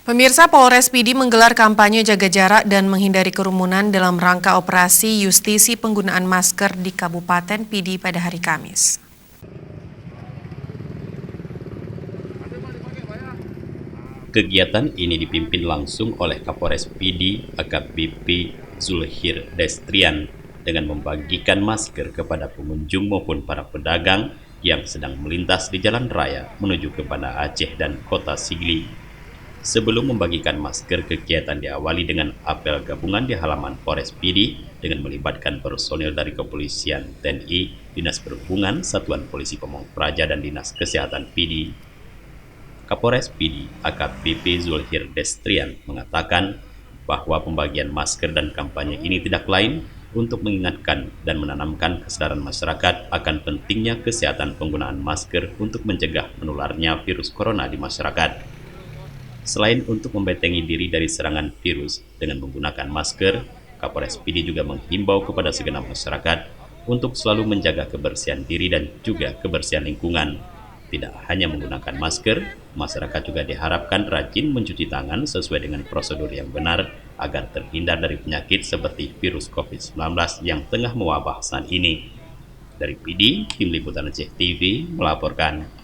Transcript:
Pemirsa, Polres Pidi menggelar kampanye jaga jarak dan menghindari kerumunan dalam rangka operasi justisi penggunaan masker di Kabupaten Pidi pada hari Kamis. Kegiatan ini dipimpin langsung oleh Kapolres Pidi AKBP Zulhir Destrian dengan membagikan masker kepada pengunjung maupun para pedagang yang sedang melintas di jalan raya menuju ke Banda Aceh dan Kota Sigli. Sebelum membagikan masker, kegiatan diawali dengan apel gabungan di halaman Polres Pidi dengan melibatkan personil dari Kepolisian, TNI, Dinas Perhubungan, Satuan Polisi Pamong Praja, dan Dinas Kesehatan Pidi. Kapolres Pidi AKBP Zulhir Destrian mengatakan bahwa pembagian masker dan kampanye ini tidak lain untuk mengingatkan dan menanamkan kesadaran masyarakat akan pentingnya kesehatan penggunaan masker untuk mencegah menularnya virus corona di masyarakat. Selain untuk membentengi diri dari serangan virus dengan menggunakan masker, Kapolres Pidi juga menghimbau kepada segenap masyarakat untuk selalu menjaga kebersihan diri dan juga kebersihan lingkungan. Tidak hanya menggunakan masker, masyarakat juga diharapkan rajin mencuci tangan sesuai dengan prosedur yang benar agar terhindar dari penyakit seperti virus COVID-19 yang tengah mewabah saat ini. Dari Pidi, Tim Liputan Aceh TV melaporkan.